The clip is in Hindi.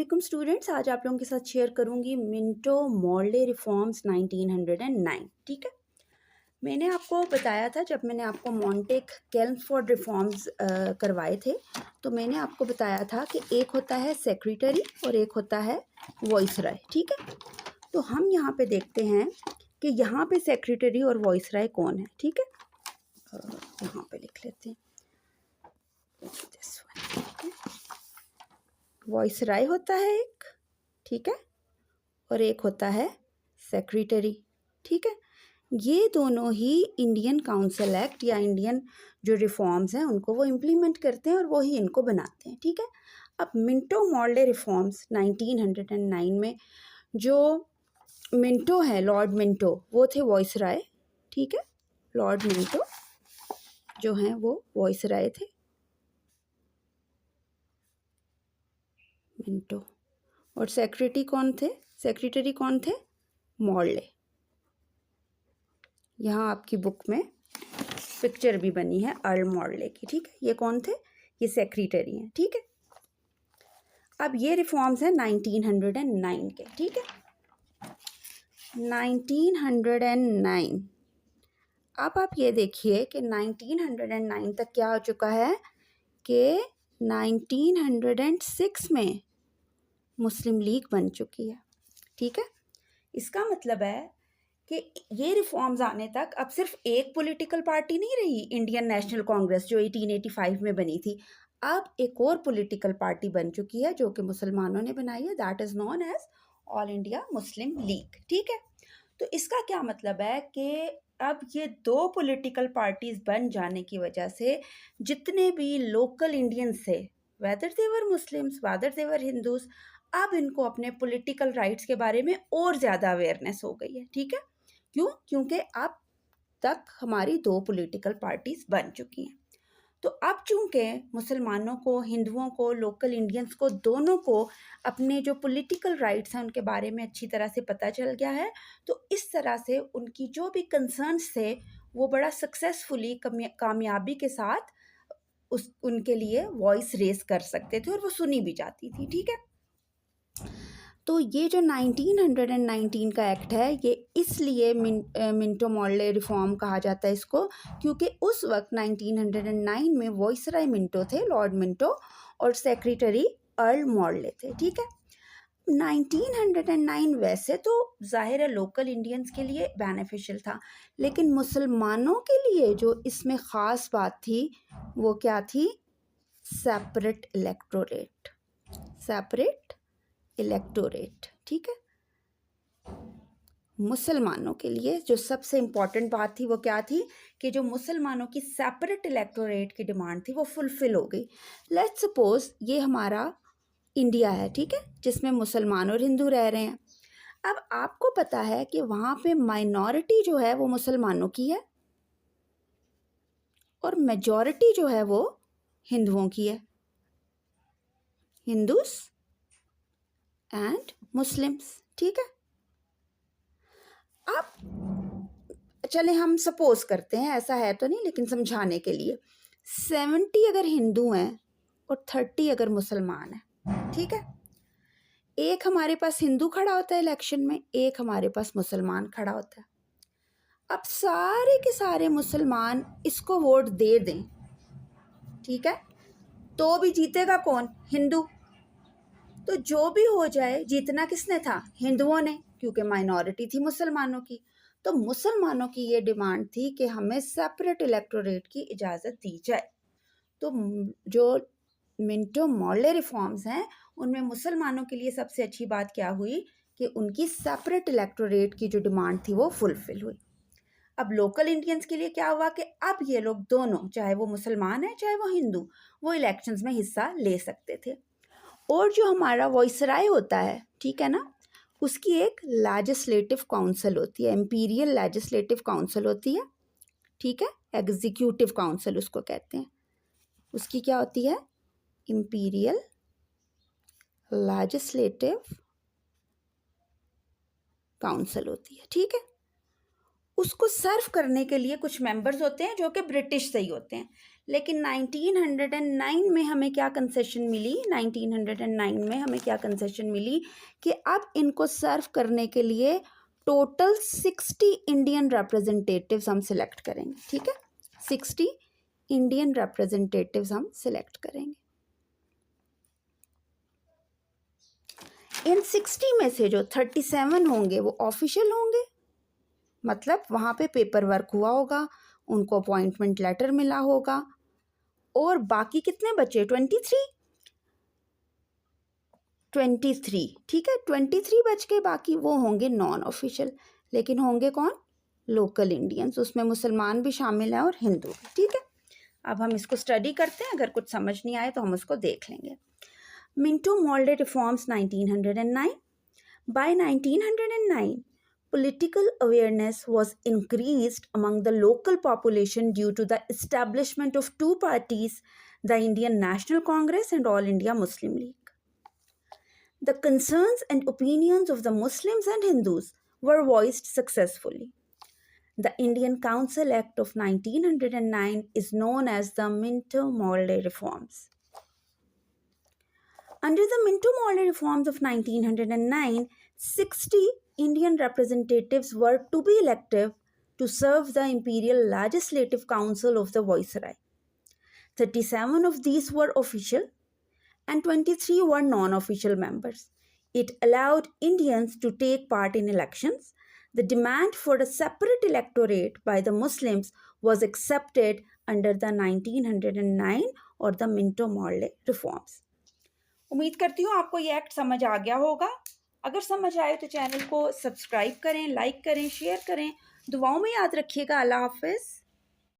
वालेकुम स्टूडेंट्स, आज आप लोगों के साथ शेयर करूंगी मिंटो मॉर्ले रिफॉर्म्स 1909। ठीक है, मैंने आपको बताया था जब मैंने आपको मॉन्टेक केल्मसफोर्ड रिफॉर्म्स करवाए थे, तो मैंने आपको बताया था कि एक होता है सेक्रेटरी और एक होता है वॉइसराय। ठीक है, तो हम यहाँ पे देखते हैं कि यहाँ पे सेक्रेटरी और वॉइसराय कौन है। ठीक है, यहाँ पे लिख लेते हैं दिस वन। वॉइसराय होता है एक, ठीक है, और एक होता है सेक्रेटरी। ठीक है, ये दोनों ही इंडियन काउंसिल एक्ट या इंडियन जो रिफॉर्म्स हैं उनको वो इम्प्लीमेंट करते हैं और वो ही इनको बनाते हैं। ठीक है, अब मिंटो मॉर्ले रिफॉर्म्स 1909 में जो मिंटो है, लॉर्ड मिंटो, वो थे वॉइसराय। ठीक है, लॉर्ड मिंटो जो हैं वो वॉइसराय थे, मिंटो। और सेक्रेटरी कौन थे? मॉर्ले। यहाँ आपकी बुक में पिक्चर भी बनी है अर्ल मॉर्ले की। ठीक है, ये कौन थे? ये सेक्रेटरी हैं। ठीक है, अब ये रिफॉर्म्स हैं 1909 के। ठीक है, 1909। अब आप ये देखिए कि 1909 तक क्या हो चुका है कि 1906 में मुस्लिम लीग बन चुकी है। ठीक है, इसका मतलब है कि ये रिफॉर्म्स आने तक अब सिर्फ एक पॉलिटिकल पार्टी नहीं रही, इंडियन नेशनल कांग्रेस जो 1885 में बनी थी। अब एक और पॉलिटिकल पार्टी बन चुकी है जो कि मुसलमानों ने बनाई है, that is known as All India Muslim League. ठीक है, तो इसका क्या मतलब है कि अब ये दो पॉलिटिकल पार्टीज बन जाने की वजह से जितने भी लोकल इंडियंस थे, वेदर देवर मुस्लिम्स वेदर देवर हिंदूज, अब इनको अपने पॉलिटिकल राइट्स के बारे में और ज़्यादा अवेयरनेस हो गई है। ठीक है, क्यों? क्योंकि अब तक हमारी दो पॉलिटिकल पार्टीज बन चुकी हैं। तो अब चूंकि मुसलमानों को, हिंदुओं को, लोकल इंडियंस को, दोनों को अपने जो पॉलिटिकल राइट्स हैं उनके बारे में अच्छी तरह से पता चल गया है, तो इस तरह से उनकी जो भी कंसर्न्स थे वो बड़ा सक्सेसफुली, कामयाबी के साथ उनके लिए वॉइस रेस कर सकते थे और वो सुनी भी जाती थी। ठीक है, तो ये जो 1919 का एक्ट है, ये इसलिए मिंटो मॉर्ले रिफॉर्म कहा जाता है इसको, क्योंकि उस वक्त 1909 में वॉइसराय मिंटो थे, लॉर्ड मिंटो, और सेक्रेटरी अर्ल मॉर्ले थे। ठीक है, 1909 वैसे तो जाहिर है लोकल इंडियंस के लिए बेनिफिशियल था, लेकिन मुसलमानों के लिए जो इसमें ख़ास बात थी वो क्या थी? Separate electorate. ठीक है, मुसलमानों के लिए जो सबसे इम्पॉर्टेंट बात थी वो क्या थी कि जो मुसलमानों की सेपरेट इलेक्टोरेट की डिमांड थी वो फुलफिल हो गई। लेट्स सपोज ये हमारा इंडिया है, ठीक है, जिसमें मुसलमान और हिंदू रह रहे हैं। अब आपको पता है कि वहाँ पे माइनॉरिटी जो है वो मुसलमानों की है और मेजॉरिटी जो है वो हिंदुओं की है, हिंदूस एंड मुस्लिम्स। ठीक है, अब चले हम सपोज करते हैं, ऐसा है तो नहीं लेकिन समझाने के लिए, 70 अगर हिंदू हैं और 30 अगर मुसलमान हैं। ठीक है, एक हमारे पास हिंदू खड़ा होता है इलेक्शन में, एक हमारे पास मुसलमान खड़ा होता है। अब सारे के सारे मुसलमान इसको वोट दे दें, ठीक है, तो भी जीतेगा कौन? हिंदू। तो जो भी हो जाए, जीतना किसने था? हिंदुओं ने, क्योंकि माइनॉरिटी थी मुसलमानों की। तो मुसलमानों की ये डिमांड थी कि हमें सेपरेट इलेक्टोरेट की इजाज़त दी जाए। तो जो मिंटो मॉर्ले रिफॉर्म्स हैं उनमें मुसलमानों के लिए सबसे अच्छी बात क्या हुई कि उनकी सेपरेट इलेक्टोरेट की जो डिमांड थी वो फुलफिल हुई। अब लोकल इंडियंस के लिए क्या हुआ कि अब ये लोग दोनों, चाहे वो मुसलमान है चाहे वो हिंदू, वो इलेक्शंस में हिस्सा ले सकते थे। और जो हमारा वॉइसराय होता है, ठीक है ना, उसकी एक लेजिस्लेटिव काउंसिल होती है, इंपीरियल लेजिस्लेटिव काउंसिल होती है। ठीक है, एग्जीक्यूटिव काउंसिल उसको कहते हैं। उसकी क्या होती है? इंपीरियल लेजिस्लेटिव काउंसिल होती है। ठीक है, उसको सर्व करने के लिए कुछ मेंबर्स होते हैं जो कि ब्रिटिश से ही होते हैं, लेकिन 1909 में हमें क्या कंसेशन मिली, 1909 में हमें क्या कंसेशन मिली कि अब इनको सर्व करने के लिए टोटल 60 इंडियन रिप्रेजेंटेटिव्स हम सिलेक्ट करेंगे, ठीक है, 60 इंडियन रिप्रेजेंटेटिव्स हम सिलेक्ट करेंगे। इन 60 में से जो 37 होंगे वो ऑफिशियल होंगे, मतलब वहाँ पे पेपर वर्क हुआ होगा, उनको अपॉइंटमेंट लेटर मिला होगा, और बाकी कितने बचे, 23, ठीक है, 23 बच के बाकी वो होंगे नॉन ऑफिशियल, लेकिन होंगे कौन, लोकल इंडियंस, उसमें मुसलमान भी शामिल हैं और हिंदू भी, ठीक है। अब हम इसको स्टडी करते हैं, अगर कुछ समझ नहीं आए तो हम उसको देख लेंगे। Minto Morley reforms 1909। By 1909, political awareness was increased among the local population due to the establishment of two parties, the Indian National Congress and All India Muslim League. The concerns and opinions of the Muslims and Hindus were voiced successfully. The Indian Council Act of 1909 is known as the Minto-Morley Reforms. Under the Minto-Morley Reforms of 1909, 60 Indian representatives were to be elected to serve the Imperial Legislative Council of the Viceroy. 37 of these were official and 23 were non-official members. It allowed Indians to take part in elections. The demand for a separate electorate by the Muslims was accepted under the 1909 or the Minto-Morley Reforms. उम्मीद करती हूँ आपको ये एक्ट समझ आ गया होगा। अगर समझ आए तो चैनल को सब्सक्राइब करें, लाइक करें, शेयर करें। दुआओं में याद रखिएगा। अल्लाह हाफिज़।